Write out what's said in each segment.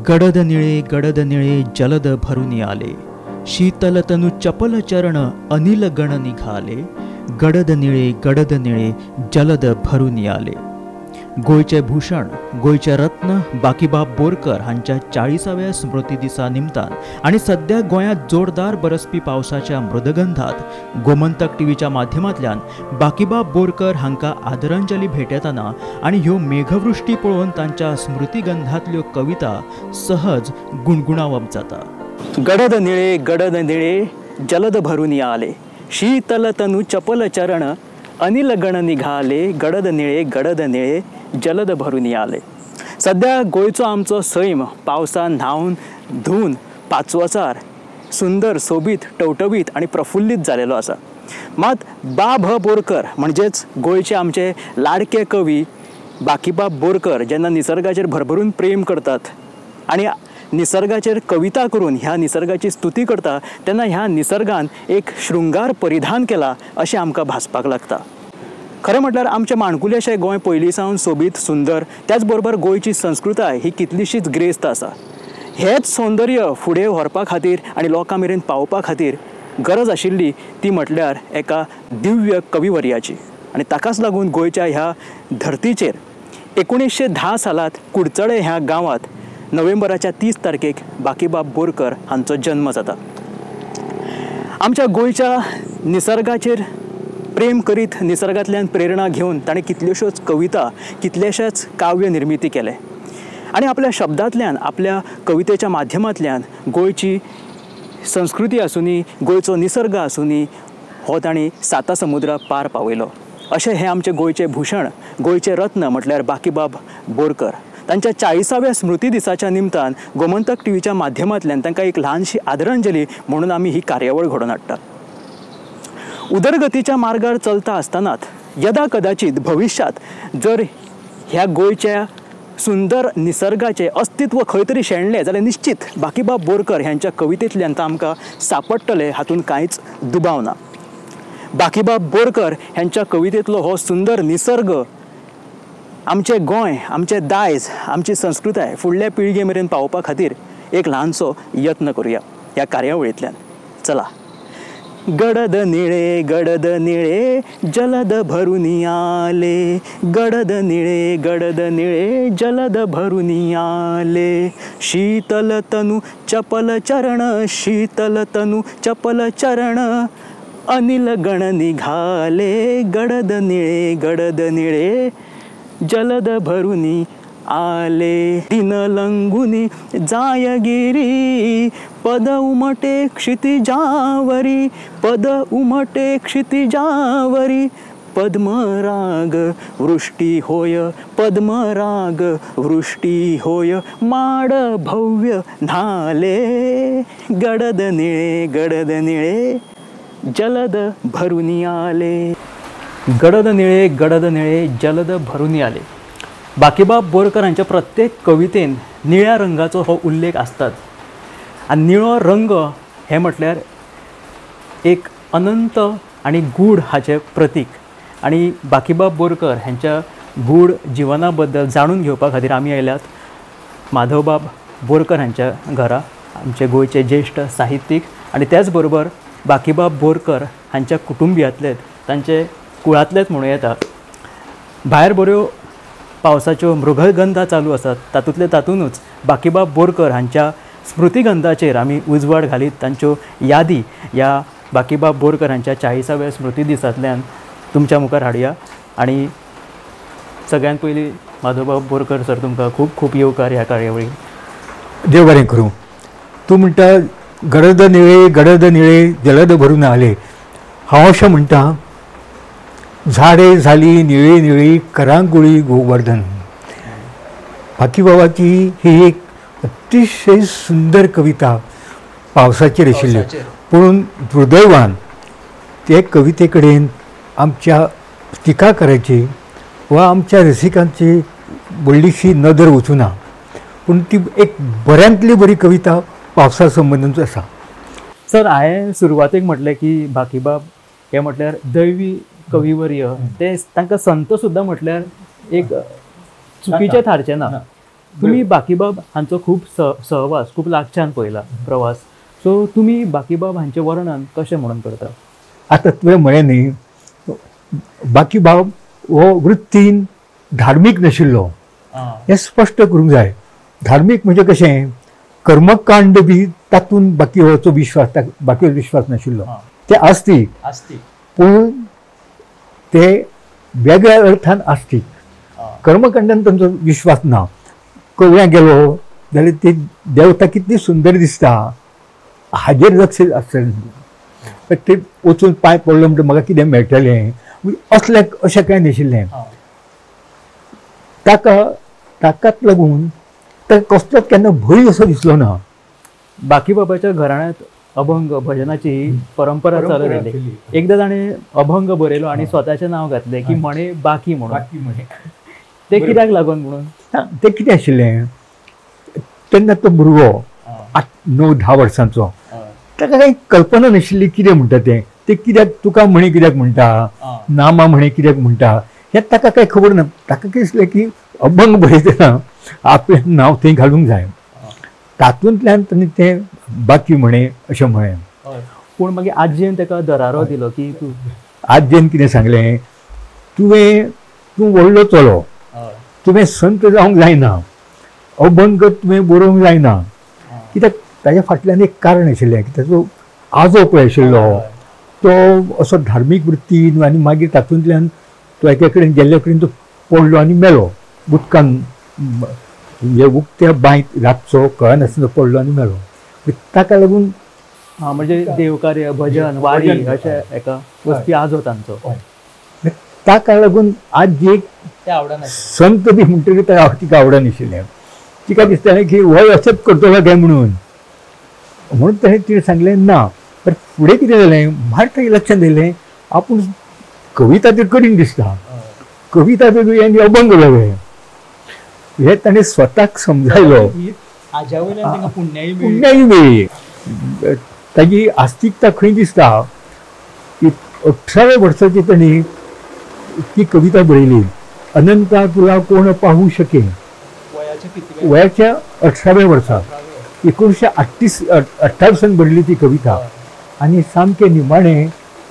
गडद निळे जलद भरून आले, शीतल तनु चपल चरण अनिल गण निघाले, गडद निळे जलद भरून आले. गोयचे भूषण, गोयचे रत्न बाकीबाब बोरकर हांच्या 40व्या स्मृती दिसा निमतान आणि सध्या गोंयांत जोरदार बरसपी पावसाच्या मृदगंधात गोमंतक टीव्हीच्या माध्यमांतल्यान बाकीबाब बोरकर हांकां आदरांजली भेटयतना आणि ह्यो मेघवृष्टी पळोवन तांच्या स्मृतिगंधांतल्यो कविता सहज गुणगुणावप जाता. गडद निळे जलद भरून आले, शीतल तनु चपल चरण अनिल गण निघाले, गडद निळे जलद भरून आले. सध्या गोंयचो आमचो सैम पावसान न्हावन धुवन पाचवोचार सुंदर सोबीत टवटवीत आणि प्रफुल्लीत जालेलो आसा. मात बा भ बोरकर म्हणजेच गोंयचे आमचे लाडके कवी बाकीबाब बोरकर जेन्ना निसर्गाचेर भरभरून प्रेम करतात आणि निसर्गाचेर कविता करून ह्या निसर्गाची स्तुती करता तेन्ना ह्या निसर्गान एक शृंगार परिधान केला अशें आमकां भासपाक लागता. खरें म्हटल्यार आमचें माणकुलेशें गोंय पयलीं सावन सोबीत सुंदर, त्याच बरोबर गोंयची संस्कृताय ही कितलीशीच ग्रेस्त आसा. हेच सौंदर्य फुडें व्हरपा खातीर आनी लोकां मेरेन पावोवपा खातीर गरज आशिल्ली ती म्हटल्यार एका दिव्य कविवर्याची. आनी ताकाच लागून गोंयच्या ह्या धर्तीचेर 1910 सालांत कुडचडे ह्या गांवांत नोव्हेंबराच्या 30 तारखेक बाकीबाब बोरकर हांचो जन्म जाता. आमच्या गोंयच्या निसर्गाचेर प्रेम करीत निसर्गांतल्यान प्रेरणा घेवन ताणें कितल्योश्योच कविता कितलेशेच काव्य निर्मिती केले आणि आपल्या शब्दांतल्यान आपल्या कवितेच्या माध्यमांतल्यान गोंयची संस्कृती आसुनी गोंयचो निसर्ग आसुनी हो ताणें 7 समुद्रा पार पावयलो. अशें हे आमचे गोंयचे भूषण गोंयचे रत्न म्हटल्यार बाकीबाब बोरकर. तांच्या 40व्या स्मृती दिसाच्या निमतान गोमंतक टीव्हीच्या माध्यमांतल्यान तांकां एक ल्हानशी आदरांजली म्हणून आमी ही कार्यावळ घडोवन हाडटा. उदरगतीच्या मार्गार चलता आसतनात यदा कदाचित भविष्यात जर ह्या गोंयच्या सुंदर निसर्गाचें अस्तित्व खंय तरी शेणलें जाल्यार निश्चित बाकीबाब बोरकर ह्यांच्या कवितेंतल्यान आमकां सापडटलें, हातूंत कांयच दुबाव ना. बाकीबाब बोरकर ह्यांच्या कवितेंतलो हो सुंदर निसर्ग आमचें गोंय, आमचें दायज, आमची संस्कृताय फुडल्या पिळगे मेरेन पावोवपा खातीर एक ल्हानसो यत्न करुया ह्या कार्यावळींतल्यान. चला. गडद निळे जलद भरून आले, गडद निळे जलद भरून आले, शीतल तनु चपल चरण अनिल गण निघाले, गडद निळे जलद भरून आले. दिन लंगुनी जायगिरी पद उमटे क्षितिजावरी, पद्मराग वृष्टी होय माड भव्य न्हाले, गडद निळे जलद भरून आले. गडद निळे जलद भरून आले. बाकीबाब बोरकर हांच्या प्रत्येक कवितेन निळ्या रंगाचो हो उल्लेख आसताच. आनी निळो रंग हे म्हटल्यार एक अनंत आणि गूढ हाचें प्रतीक. आणि बाकीबाब बोरकर हांच्या गूढ जिवना बद्दल जाणून घेवपा खातीर आमी आयल्यात माधवबाब बोरकर हांच्या घरा. आमचे गोंयचे ज्येश्ठ साहित्यीक आणि त्याच बरोबर बाकीबाब बोरकर हांच्या कुटुंबियांतलेच तांचे कुळांतलेच म्हणूं येता. भायर बऱ्यो पावसाच्यो मृगगंधा चालू आसात, तातूंतूच बाकीबाब बोरकर हांच्या स्मृतिगंधाचेर आमी उजवाड घालीत तांच्यो यादी ह्या बाकीबाब बोरकर हांच्या 40व्या स्मृती दिसांतल्यान तुमच्या मुखार हाडुया. आणि सगळ्यांत पयलीं माधवबाब बोरकर सर तुमकां खूब खूब येवकार ह्या कार्यावळीक. देव बरें करूं. तूं म्हणटा गडद निळे जलद भरून आले. हांव अशें म्हणटा झाडे झाली निळी करांगुळी गोवर्धन. बाकीबाबाची ही एक अतिशय सुंदर कविता पावसाचेर आशिल्ली, पूण दुर्दैवान ते कविते कडेन आमच्या टिकाकाराची वा आमच्या रसिकांची व्हडलीशी नदर वचूना. पूण ती एक बऱ्यांतली बरी कविता पावसा संबंदूच आसा. सर, हांवें सुरवातेक म्हटलें की बाकीबाब हे म्हटल्यार दैवी कविवर्य, ते तांकां संत सुद्दां म्हटल्यार एक चुकीचें थारचें ना. तुम्ही बाकीबाब हांचो खूब सहवास खूब लागच्यान पळयला प्रवास. सो तुम्ही बाकीबाब हांचें वर्णन कशें म्हणून करता? आता तुवें म्हळें न्ही, बाकीबाब हो वृत्तीन धार्मीक नाशिल्लो हें स्पश्ट करूंक जाय. धार्मीक म्हणजे कशें, कर्मकांड बी तातूंत बाकीचो विश्वास, बाकीचो विश्वास नाशिल्लो. ते आस्तीक पूण ते वेगळ्या अर्थान आस्तीक. कर्मकांडान तांचो विश्वास ना. कवळ्यां गेलो जाल्यार ती देवता कितली सुंदर दिसता हाजेर लक्ष आसतलें. ते वचून पांय पडलो म्हणटा म्हाका कितें मेळटलें असलें अशें कांय नाशिल्लें. ताकाच लागून ताका कसलोच केन्ना भंय असो दिसलो ना. बाकीबाबाच्या घराण्यांत अभंग भजनाची परंपरा चालत आयली. एकदा ताणें अभंग बरयलो आनी स्वताचें नांव घातलें की म्हणे बाकी म्हणून. ते कित्याक लागून म्हणून? ते कितें आशिल्लें, तेन्ना तो भुरगो 8-9-10 वर्सांचो, ताका काही कल्पना नाशिल्ली कितें म्हणटा ते कित्याक तुका म्हणी कित्याक म्हणटा, नामा म्हणे कित्याक म्हणटा हें ताका काही खबर ना. ताका कितें दिसलें की अभंग बरयतना आपलें नांव थंय घालूंक जाय. तातूंतल्यान ताणें तें बाकी म्हणे अशें म्हळें. पूण मागीर आजयेन ताका दरारो दिलो की तूं, आजयेन कितें सांगलें, तूं व्हडलो चलो, तुवें संत जावंक जायना, अभंग तुवें बरोवंक जायना. कित्याक ताच्या फाटल्यान एक कारण आशिल्लें की ताचो आजो पळय आशिल्लो तो असो धार्मीक वृत्तीन, आनी मागीर तातूंतल्यान तो एके कडेन गेल्ले कडेन तो पडलो आनी मेलो उदकान. म्हणजे उक्त्या बांयत रातचो कळनासतना पडलो आनी मेलो. ताका लागून म्हणजे देवकार्य भजन वारी अशें एका वस्ती आजो तांचो. ताका लागून आज एक संत बी म्हणटकीर तिका आवडनाशिल्लें. तिका दिसतालें की हो अशेंच करतलो काय म्हणून ताणें तिणें सांगलें ना. पण फुडें कितें जालें, मात ताच्या लक्षांत येयलें आपूण कविता तर करीन दिसता, कविता वेगळी आनी अभंग वेगळे. हे ताणें स्वताक समजायलो. पुण्याय मेळ्ळी. ताची आस्तिकता खंय दिसता की 18व्या वर्साची ताणें ती कविता बरयली, अनंता तुला कोण पाहू शके. वयाच्या 18व्या वर्सा 1928 बरयली ती कविता. आनी सामकें निमाणें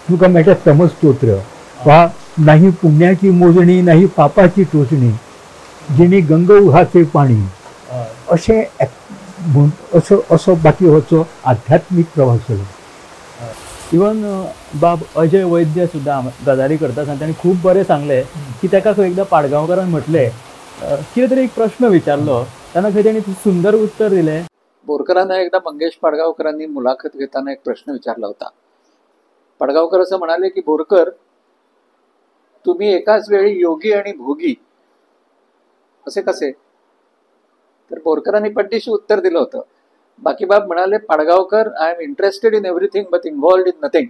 तुका मेळटा तमस्तोत्र वा नाही पुण्याची मोजणी नाही पापाची टोचणी जिणी गंगोहाचे पाणी अशें असो बाकी होचो आध्यात्मीक प्रवास जालो. इवन बाब अजय वैद्य सुद्दां गजाली करता ताणें खूब बरें सांगलें की ताका खंय एकदां पाडगांवकारान म्हटलें, कितें तरी एक प्रश्न विचारलो तेन्ना खंय ताणें सुंदर उत्तर दिलें. बोरकरांना एकदा मंगेश पाडगावकरांनी मुलाखत घेताना एक प्रश्न विचारला होता. पाडगावकर असं म्हणाले की बोरकर, तुम्ही एकाच वेळी योगी आणि भोगी असे कसे? तर बोरकरांनी पट्टीशी उत्तर दिलं होतं. बाकीबाब म्हणाले, Padgaonkar, I am interested in everything but involved in nothing.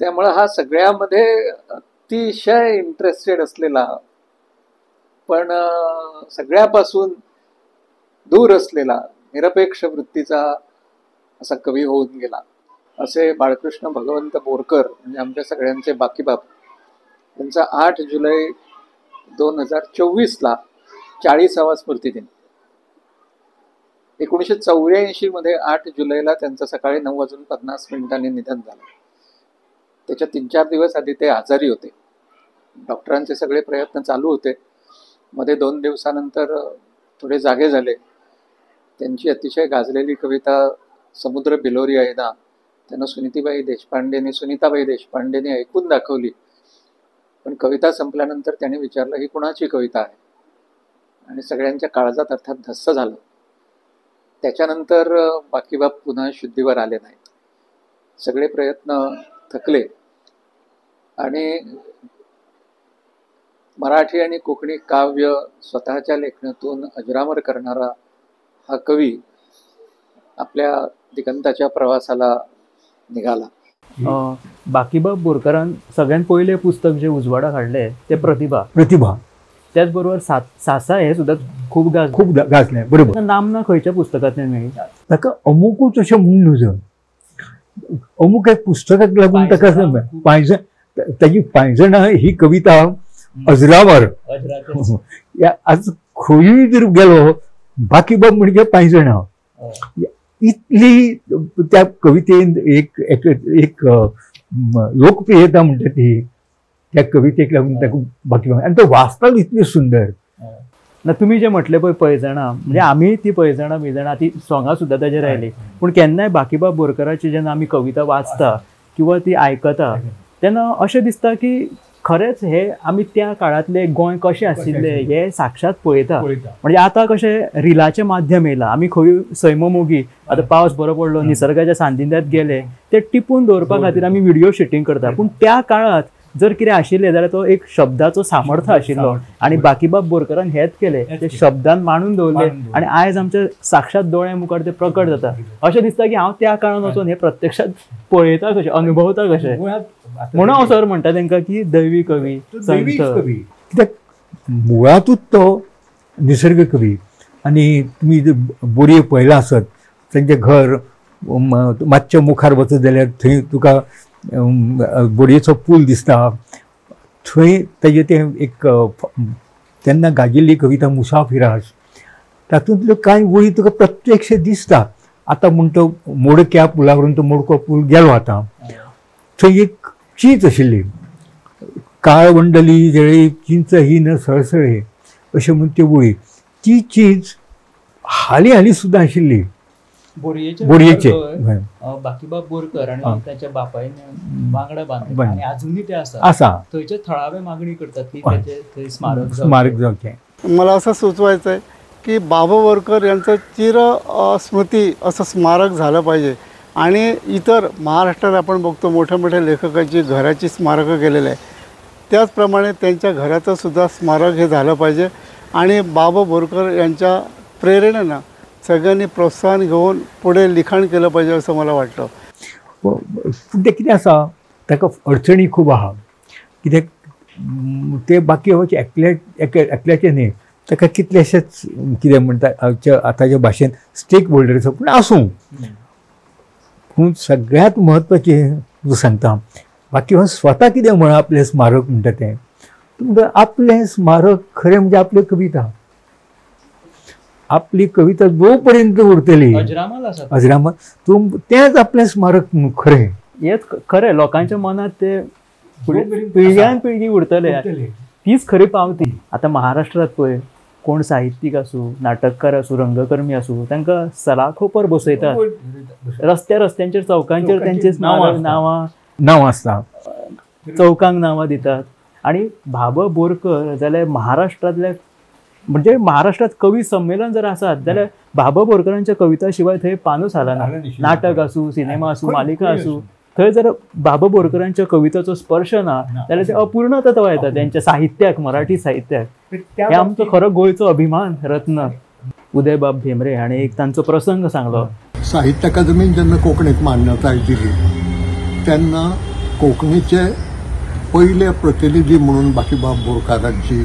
त्यामुळे हा सगळ्यामध्ये अतिशय इंटरेस्टेड असलेला पण सगळ्यापासून दूर असलेला निरपेक्ष वृत्तीचा असा कवी होऊन गेला. असे बाळकृष्ण भगवंत बोरकर म्हणजे आमच्या सगळ्यांचे बाकीबाब त्यांचा 8 जुलै 2024 40वा स्मृतिदिन. 1984 मध्ये 8 जुलैला त्यांचं सकाळी 9:50 निधन झालं. त्याच्या 3-4 दिवस आधी ते आजारी होते. डॉक्टरांचे सगळे प्रयत्न चालू होते. मध्ये 2 दिवसानंतर थोडे जागे झाले. त्यांची अतिशय गाजलेली कविता समुद्र बिलोरी आहे ना, त्यांना सुनीताबाई देशपांडेंनी ऐकून दाखवली. पण कविता संपल्यानंतर त्याने विचारलं, ही कुणाची कविता आहे? आणि सगळ्यांच्या काळजात अर्थात धस्स झालं. त्याच्यानंतर बाकीबाब पुन्हा शुद्धीवर आले नाहीत. सगळे प्रयत्न थकले आणि मराठी आणि कोकणी काव्य स्वतःच्या लेखनातून अजरामर करणारा हा कवी आपल्या दिगंताच्या प्रवासाला निघाला. बाकीबाब बोरकरान सगळ्यात पहिले पुस्तक जे उजवाडाक हाडले ते प्रतिभा. त्याचबरोबर सासा हे सुद्धा खूप गाजलें. बरोबर. नामना खंयच्या पुस्तकांतल्यान मेळ्ळी? ताका अमुकूच अशें म्हणून नजर अमुक एक पुस्तकाक लागून ताका ताची 5 जाणां ही कविता अजरावर आज खंयूय जर गेलो बाकीबाब म्हणजे पायजणां इतली त्या कवितेन एक एक एक लोकप्रियता म्हणटा ती त्या कवितेक लागून ताका बाकीबाब आनी तो वाचपाक इतली सुंदर. ना तुम्ही जे म्हटले पळय पैजणां म्हणजे आमी ती पैजणां बिजणां ती सोंगां सुद्दां ताजेर आयली पूण केन्नाय बाकीबाब बोरकराची जेन्ना आमी कविता वाचता किंवा ती आयकता तेन्ना अशें दिसता की खरेंच हे आमी त्या काळातले गोंय कशें आशिल्लें हे साक्षात पळयता. म्हणजे आतां कशें रिलाचें माध्यम येयलां आमी खंय सैममोगी आतां पावस बरो पडलो निसर्गाच्या सान्निध्यांत गेले ते टिपून दवरपा खातीर आमी व्हिडिओ शुटींग करता पूण त्या काळात जर कितें आशिल्लें जाल्यार तो एक शब्दाचो सामर्थ्य आशिल्लो आनी बाकीबाब बोरकरान हेच केले ते शब्दान मांडून दवरले आनी आयज आमच्या साक्षात दोळ्या मुखार ते प्रकट जाता. अशें दिसता की हांव त्या काळान वचून हे प्रत्यक्षात पळयता कशें अनुभवता कशें म्हणून हांव सर म्हणटा तांकां की दैवी कवी संत कित्याक मुळातूच तो निसर्ग कवी. आनी तुमी बोरये पळयला आसत तांचें घर मातशें मुखार वचत जाल्यार थंय तुका बोरयेचो पूल दिसता. थंय ताजे तें एक तेन्ना गाजिल्ली कविता मुसाफिरास तातूंतल्यो कांय वळी तुका प्रत्यक्ष दिसता. आतां म्हण तो मोडक्या पुलावरून तो मोडको पूल गेलो आतां थंय एक चीच आशिल्ली काळवंडली जळे चिंच ही न सळसळे अशें म्हणून त्यो वळी ती चीज हाली हाली सुद्दां आशिल्ली बोरयेचे बाकीबाब बोरकर आणि त्याच्या बापायन वांगडा बांदले आणि अजूनही ते आसा थंयचे थळावे मागणी करतात की त्याचे स्मारक जावचें. मला असं सुचवायचं आहे की बाबा बोरकर यांचं चिर स्मृती असं स्मारक झालं पाहिजे. आणि इतर महाराष्ट्रात आपण बघतो मोठ्या मोठ्या लेखकांची घराची स्मारकं केलेली आहे त्याचप्रमाणे त्यांच्या घराचं सुद्धा स्मारक हे झालं पाहिजे. आणि बाबा बोरकर यांच्या प्रेरणेनं सगळ्यांनी प्रोत्साहन घेऊन पुढे लिखाण केलं पाहिजे असं मला वाटतं. पूण तें कितें आसा ताका अडचणी खूब आहा कित्याक ते बाकी एकल्याचें न्ही ताका कितलेशेच कितें म्हणटा आतांच्या भाशेन स्टेक होल्डर्स पूण आसूं पूण सगळ्यांत म्हत्वाचें तूं सांगता बाकी स्वता कितें म्हणा आपलें स्मारक म्हणटा तें तुमकां आपलें स्मारक खरें म्हणजे आपली कविता आपली कविता जो पर्यंत उरतली अजरामर तेंच आपलें स्मारक खरें हेच खरें लोकांच्या मनात ते पिळग्यान पिळगी उरतले तीच खरी पावती. आतां महाराष्ट्रात पळय कोण साहित्यीक आसूं नाटककार आसूं रंगकर्मी आसूं तांकां सलाखोपर बसयतात रस्त्यांचेर चौकांचेर तेंचे नांवां आसता चौकांक नांवां दितात. आणि बाबा बोरकर जाल्यार महाराष्ट्रांतले म्हणजे महाराष्ट्रात कवी संमेलन जर आसात जाल्यार बाबा बोरकरांच्या कविता शिवाय थंय पानूच हालना. नाटक आसूं सिनेमा आसूं मालिका आसूं थंय जर बाबा बोरकरांच्या कविताचो स्पर्श ना जाल्यार ते अपूर्णता येता त्यांच्या साहित्याक मराठी साहित्याक. हे आमचो खरो गोंयचो अभिमान रत्न उदयबाब भेंब्रे हाणें एक तांचो प्रसंग सांगलो. साहित्य अकादमीन जेन्ना कोंकणीक मान्यताय दिली तेन्ना कोंकणीचे पयले प्रतिनिधी म्हणून बाकीबाब बोरकारांची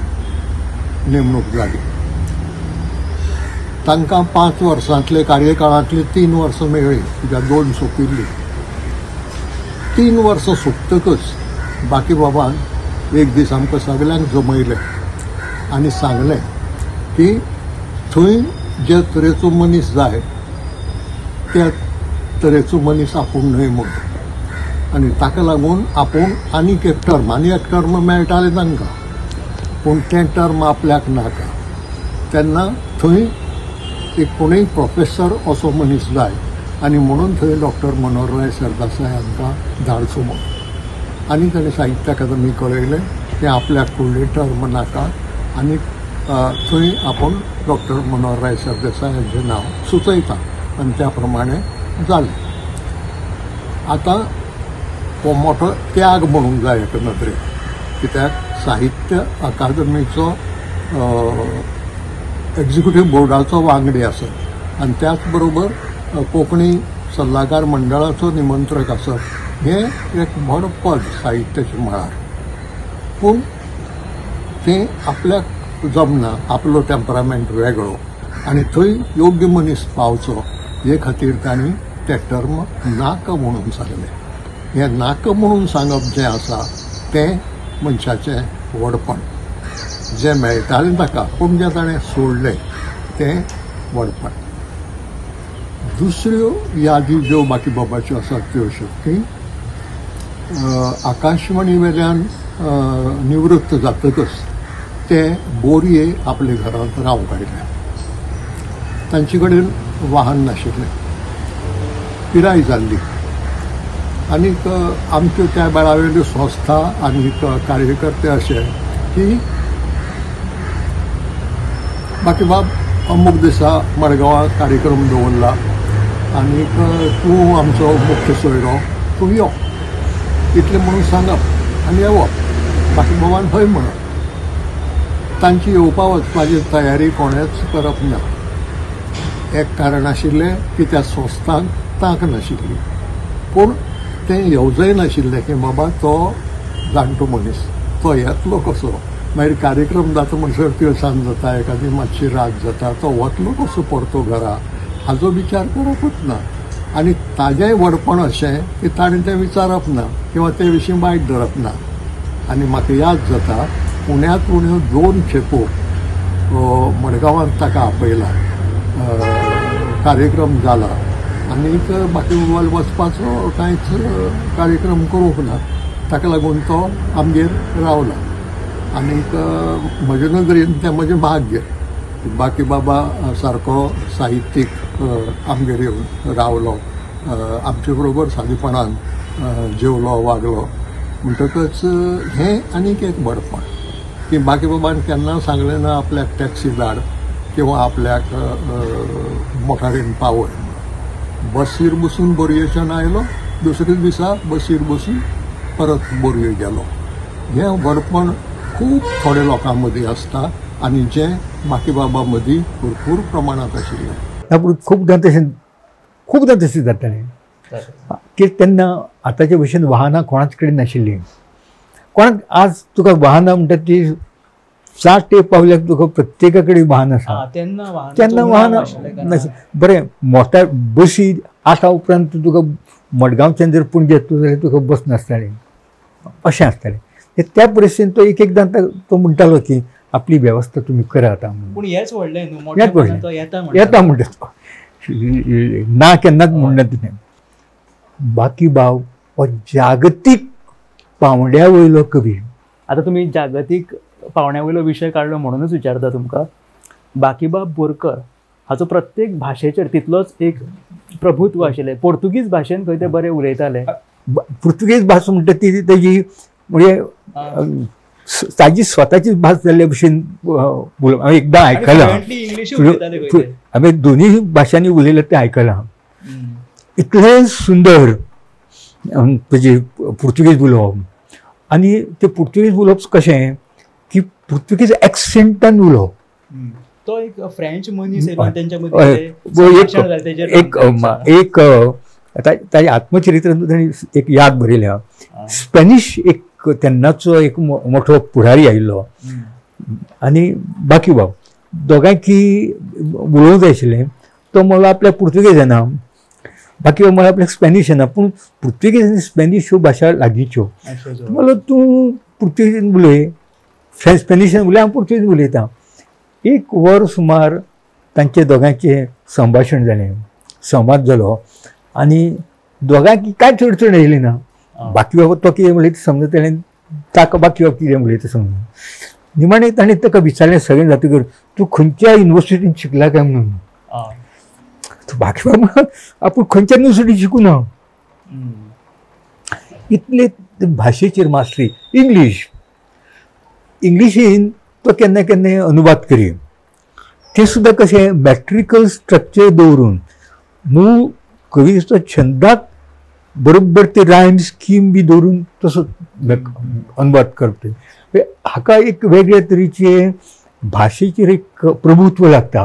नेमणूक जाली. तांकां 5 वर्सांतले कार्यकाळांतली 3 वर्सां मेळ्ळी कित्याक 2 सोंपिल्ली. 3 वर्सां सोंपतकच बाकीबाबान एक दीस आमकां सगळ्यांक जमयलें आनी सांगलें की थंय जे तरेचो मनीस जाय त्या तरेचो मनीस आपूण न्हय म्हणून आनी ताका लागून आपूण आनीक एक टर्म मेळटालें तांकां पूण तें टर्म आपल्याक नाका. तेन्ना थंय एक कोणूय प्रोफेसर असो मनीस जाय आनी म्हणून थंय डॉक्टर मनोहरराय सरदेसाय हांकां धाडचो म्हणून. आनी ताणें साहित्य अकादमी कळयलें तें आपल्याक फुडलें टर्म नाका आनी थंय आपूण डॉक्टर मनोहरराय सरदेसाय हांचें नांव सुचयता आनी त्या प्रमाणे जालें. आतां हो मोठो त्याग म्हणूंक जाय एका नदरेन कित्याक साहित्य अकादमीचो एक्झिक्युटीव बोर्डाचो वांगडी आसप आनी त्याच बरोबर कोंकणी सल्लागार मंडळाचो निमंत्रक आसप हें एक व्हड पद साहित्याच्या मळार. पूण तें आपल्याक जमना आपलो टेम्परामेंट वेगळो आनी थंय योग्य मनीस पावचो हे खातीर तांणी तें टर्म नाका म्हणून सांगलें. हें नाका म्हणून सांगप जें आसा तें मनशाचें व्हडपण. जे मेळटालें ताका पूण जें ताणें सोडलें तें वडपण. दुसऱ्यो यादी ज्यो बाकी बाबाच्यो आसात त्यो अश्यो की आकाशवाणी वेल्यान निवृत्त जातकच ते बोरये आपल्या घरांत रावंक आयले. तांचे कडेन वाहन नाशिल्लें, पिराय जाल्ली. आनीक आमच्यो त्या वेळा वयल्यो संस्था आनी कार्यकर्ते अशे की बाकी बाब अमूक दिसा मडगांवां कार्यक्रम दवरला आनीक तूं आमचो मुख्य सोयरो, तूं यो इतलें म्हणून सांगप आनी येवप. बाकी बाबान हय म्हणप. तांची येवपा वचपाची तयारी कोणेच करप ना. एक कारण आशिल्लें की त्या संस्थांक तांक नाशिल्ली, पूण तें येवजय नाशिल्लें की बाबा तो जाणटो मनीस तो येतलो कसो. मागीर कार्यक्रम जाता म्हणसर तिळसांज जाता, एखादी मातशी रात जाता, तो वतलो कसो परतो घरा हाचो विचार करपूच ना. आनी ताजेंय व्हडपण अशें की ताणें तें विचारप ना किंवा ते विशीं वायट धरप ना. आनी म्हाका याद जाता पुण्यांत उण्यो 2 खेपो मडगांवांत ताका आपयला, कार्यक्रम जाला आनीक बाकी वचपाचो कांयच कार्यक्रम करूंक ना. ताका लागून तो आमगेर रावला. आनीक म्हजे नदरेन तें म्हजें भाग्य. बाकी बाबा सारको साहित्यीक आमगेर येवन रावलो, आमचे बरोबर सादेपणान जेवलो वागलो. म्हणटकच हें आनीक एक बडपण की बाकी बाबान केन्ना सांगलें ना आपल्याक टॅक्सी धाड किंवा आपल्याक मोटारीन पावय. बसीर बसून बोरयेच्यान आयलो, दुसऱ्या दिसा बसीर बसून परत बोरये गेलो. हें बडपण खूब थोड्या लोकां मदीं आसता आनी जें बाकी बाबा मदीं भरपूर प्रमाणांत आशिल्लें. पूण खूबदां तशें जातालें की तेन्ना आतांच्या भशेन वाहनां कोणाच कडेन नाशिल्लीं. कोणाक आज तुका वाहनां म्हणटा ती 7 तेंप पावल्याक तुका प्रत्येका कडेन वाहन आसा. तेन्ना वाहनां नाशिल्लीं. बरें मोटार बसी 8 उपरांत तुका मडगांवच्यान जर पणजे येतलो जाल्यार तुका बस नासताली, अशें आसतालें. त्या परिस्थितीन तो एकदां तो म्हणटालो की आपली वेवस्था तुमी करात. पूण हेच व्हडलें न्हू, येता म्हणटा तो, ना केन्नाच म्हणना तिणें. बाकी बाब हो जागतीक पावंड्या वयलो कवी. आतां तुमी जागतीक पावंड्या वयलो विशय काडलो म्हणूनच विचारता तुमकां. बाकीबाब बोरकर हाचो प्रत्येक भाशेचेर तितलोच एक प्रभुत्व आशिल्लें. पोर्तुगीज भाशेन खंय ते बरें उलयताले. पुर्तुगीज भास म्हणटा ती तेजी म्हणजे ताजी स्वताची भास जाल्ले भशेन हांवें एकदां आयकलां. हांवें दोनूय भाशांनी उलयलें तें आयकलां. इतलें सुंदर तेजे पुर्तुगीज उलोवप. आनी तें पुर्तुगीज उलोवप कशें की पुर्तुगीज एक्सेंटान उलोवप. तो एक फ्रेंच मनीस एक ताच्या आत्मचरित्रांत ताणें एक याद बरयल्या. स्पॅनिश एक तेन्नाचो एक मोठो पुढारी आयिल्लो आनी बाकी बाब दोगांयकी उलोवंक जाय आशिल्लें. तो म्हणलो आपल्याक पुर्तुगेज येना, बाकी बाब म्हणलो आपल्याक स्पॅनिश येना, पूण पुर्तुगेज आनी स्पॅनिश ह्यो भाशा लागींच्यो. म्हणलो तूं पुर्तुगेजीन उलय, स्पॅनिशान उलय, हांव पुर्तुगेज उलयतां. 1 वर सुमार तांचे दोगांचें संभाशण जालें, संवाद जालो आनी दोगांकी कांय चडचण येयली ना. बाकी बाबा तो कितें उलयता समजतालें, ताका बाकी बाब कितें उलयता समज. निमाणें ताणें ताका विचारलें सगळें जातकीर तूं खंयच्या युनिवर्सिटीन शिकला काय म्हणून. बाकी बाबा आपूण खंयच्या युनिवर्सिटीन शिकूं ना. इतले भाशेचेर मास्टरी. इंग्लिशीन तो केन्ना केन्नाय अनुवाद करी. ते सुद्दां कशें मॅट्रिकल स्ट्रक्चर दवरून मूळ कवितेचो छंदाक बरोबर ते रायम स्कीम बी दवरून तसो अनुवाद करप. हाका एक वेगळ्या तरेचे भाशेचेर एक प्रभुत्व लागता,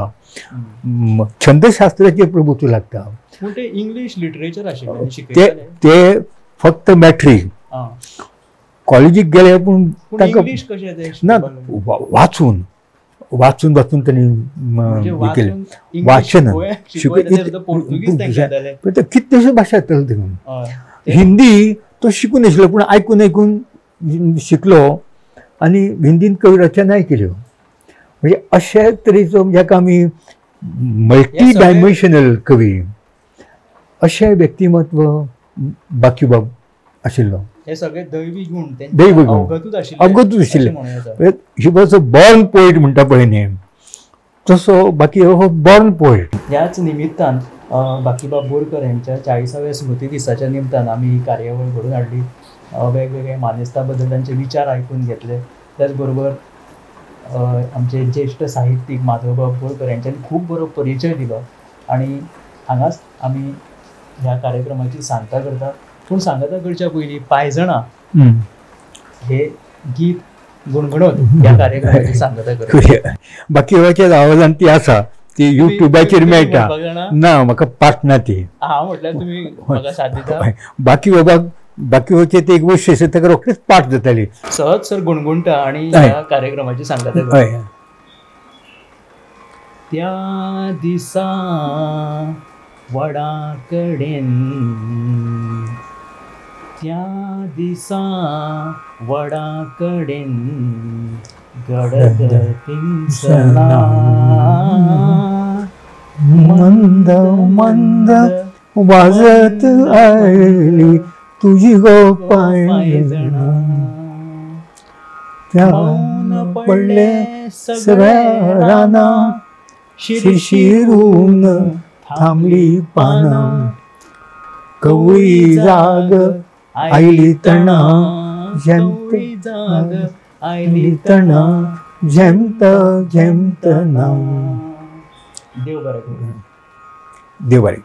छंदशास्त्राचेर प्रभुत्व लागता. इंग्लीश लिटरेचर आशिल्लें ते फक्त मॅट्रिक. कॉलेजीक गेले पूण ताका ना वाचून ताणें वाचन कितल्योश्यो भाशा येताल्यो तितून. हिंदी तो शिकून नाशिल्लो पूण आयकून शिकलो आनी हिंदीन कवी रचनाय केल्यो. म्हणजे अशा तरेचो जाका आमी मल्टी डायमेन्शनल कवी अशें व्यक्तिमत्व बाकीबाब आशिल्लो. हे सगळे दैवी गुण दैवी गुण अवगतूच आशिल्ले. He was a born poet म्हणटा पळय न्ही, तसो बाकी हो बॉर्न पोएट. ह्याच निमित्तान बाकीबाब बोरकर यांच्या 40व्या स्मृती दिसाच्या निमतान आम्ही ही कार्यावळ घडून हाडली. वेगवेगळ्या मानेस्ता बद्दल त्यांचे विचार ऐकून घेतले. त्याचबरोबर आमचे ज्येष्ठ साहित्यीक माधवबाब बोरकर यांच्यानी खूप बरो परिचय दिलो आणि हांगाच आम्ही ह्या कार्यक्रमाची सांगता करता. पूण सांगता करच्या पयलीं पायजणां हे गीत गुणगुणत ह्या कार्यक्रमाची सांगता करता. बाकीच्या आवाजान ती आसा ती युट्यूबाचेर मेळटा. ना म्हाका पाठ ना ती. हांव म्हटल्यार तुमी म्हाका साथ दिता. बाकी बाबाक बाकी वचे ते एक वैशिश्ट आसा ताका रोखडीच पाठ जाताली. सहज सर गुणगुणटा आणि ह्या कार्यक्रमाची सांगता करता. त्या दिसा वडा कडेन, त्या दिसा वडा कडेन गडद पिंचना मंद मंद वाजत आली तुझी गो पायजणा. त्या पडले सगळ्या राना शिरशिरून थांबली पाना. कवळी जाग आयली तणा झेमत जाग आयली तणा झेमत झेमत ना. देव बरें करूं. देव बरें.